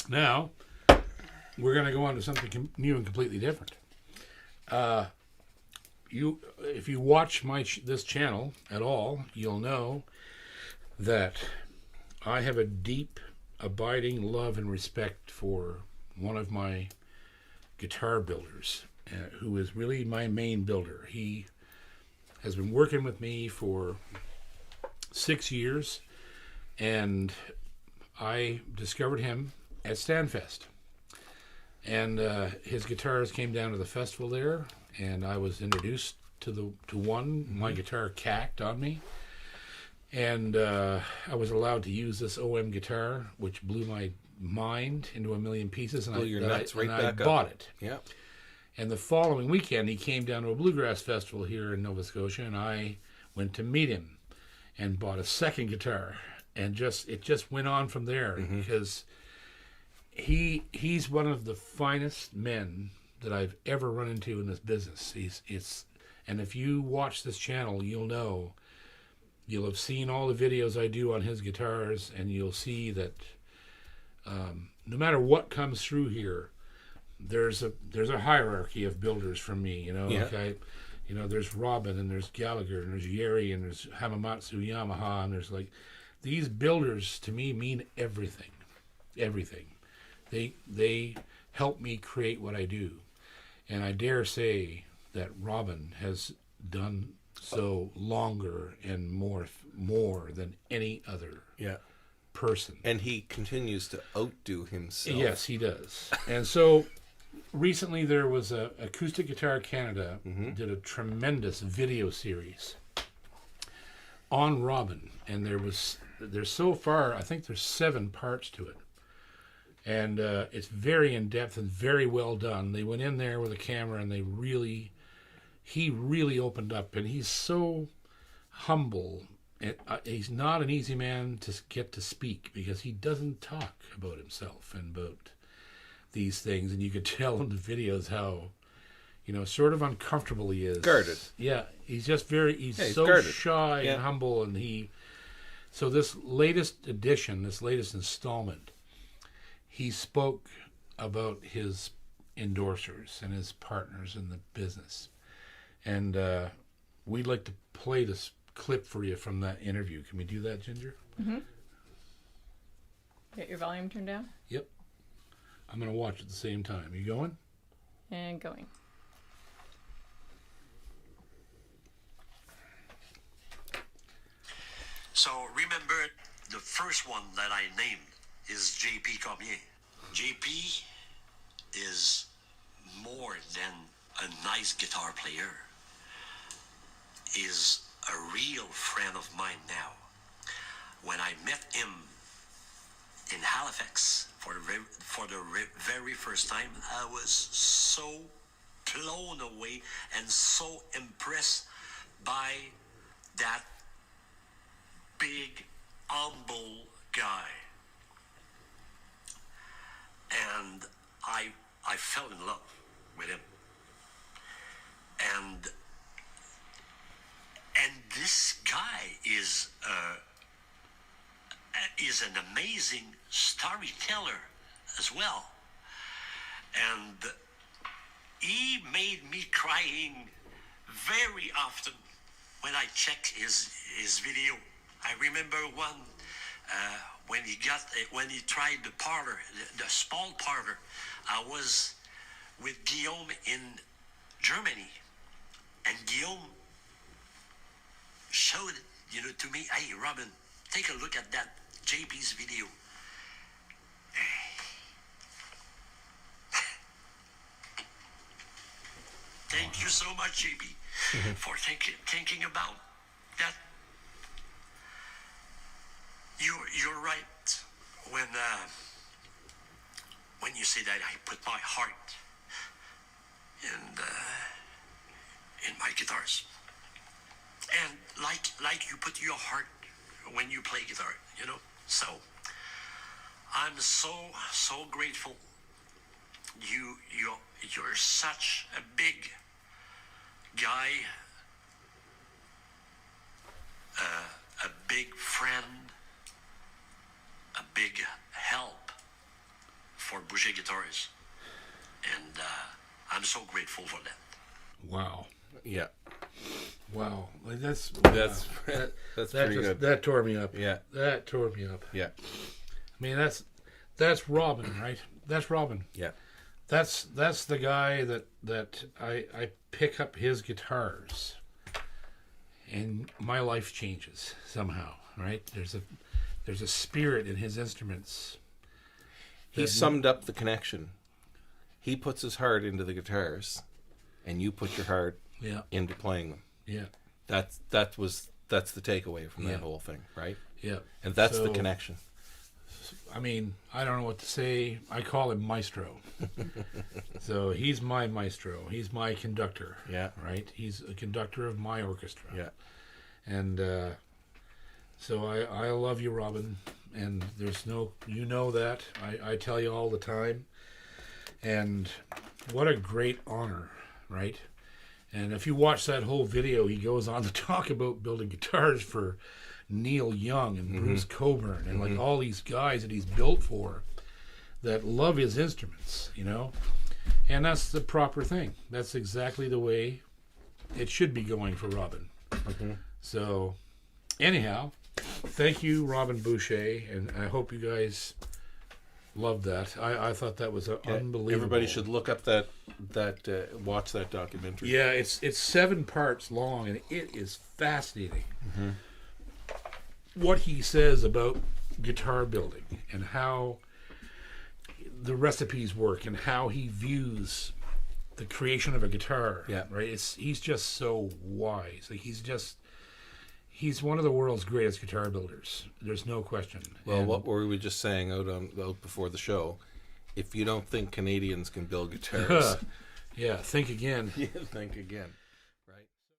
Now, we're going to go on to something new and completely different. If you watch this channel at all, you'll know that I have a deep, abiding love and respect for one of my guitar builders, who is really my main builder. He has been working with me for 6 years, and I discovered him at Stanfest. And his guitars came down to the festival there, and I was introduced to one. Mm-hmm. My guitar cacked on me, and I was allowed to use this OM guitar, which blew my mind into a million pieces, and I bought it. Yeah. And the following weekend, he came down to a bluegrass festival here in Nova Scotia, and I went to meet him and bought a second guitar, and it just went on from there. Mm-hmm. Because he's one of the finest men that I've ever run into in this business. And if you watch this channel, you'll have seen all the videos I do on his guitars, and you'll see that no matter what comes through here, there's a hierarchy of builders from me. Yeah. Like there's Robin, and there's Gallagher, and there's Yeri, and there's Hamamatsu, Yamaha, and there's these builders to me mean everything. They help me create what I do, and I dare say that Robin has done so longer and more than any other person. And he continues to outdo himself. Yes, he does. And so recently there was Acoustic Guitar Canada did a tremendous video series on Robin, and there's so far, I think there's 7 parts to it. And it's very in-depth and very well done. They went in there with a camera, and he really opened up, and he's so humble. And he's not an easy man to get to speak, because he doesn't talk about himself and about these things. And you could tell in the videos how, sort of uncomfortable he is. Guarded. Yeah, he's just he's so guarded. Shy and humble. And so this latest edition, this latest installment, he spoke about his endorsers and his partners in the business. And we'd like to play this clip for you from that interview. Can we do that, Ginger? Mm-hmm. Get your volume turned down? Yep. I'm going to watch at the same time. You going? And going. So remember, the first one that I named is J.P. Cornier. J.P. is more than a nice guitar player. Is a real friend of mine now. When I met him in Halifax for the very first time, I was so blown away and so impressed by that big, humble guy. And I fell in love with him. And this guy is an amazing storyteller as well. And he made me crying very often when I checked his video. I remember one when he tried the parlor, the small parlor. I was with Guillaume in Germany, and Guillaume showed it, to me. Hey, Robin, take a look at that JP's video. Thank you so much, JP, for thinking about that. You're right when you say that I put my heart in my guitars, and like you put your heart when you play guitar, So I'm so grateful. You're such a big guy, a big friend, a big help Boucher guitars. And I'm so grateful for that. Wow. Yeah. Wow. Like that's That's that, that's that pretty just, good. that tore me up. Yeah. That tore me up. Yeah. I mean, that's Robin, right? That's Robin. Yeah. That's the guy that I pick up his guitars, and my life changes somehow, right? There's a spirit in his instruments. He summed up the connection. He puts his heart into the guitars, and you put your heart Yeah, into playing them. yeah, That's the takeaway from that whole thing, right? yeah. And that's So, the connection. I mean, I don't know what to say. I call him Maestro. So he's my maestro. He's my conductor. Yeah. Right? He's a conductor of my orchestra. Yeah. And so I love you, Robin. And there's no, you know that. I tell you all the time. And what a great honor, right? And if you watch that whole video, he goes on to talk about building guitars for Neil Young and Bruce Coburn and like all these guys that he's built for that love his instruments, you know? And that's the proper thing. That's exactly the way it should be going for Robin. So, anyhow, thank you, Robin Boucher, and I hope you guys loved that. I thought that was unbelievable. Everybody should look up that watch that documentary. Yeah, it's 7 parts long, and it is fascinating. What he says about guitar building and how the recipes work and how he views the creation of a guitar. Yeah. Right. He's just so wise. Like he's one of the world's greatest guitar builders. There's no question. Well, And- what were we just saying out before the show? If you don't think Canadians can build guitars, yeah, think again. you think again.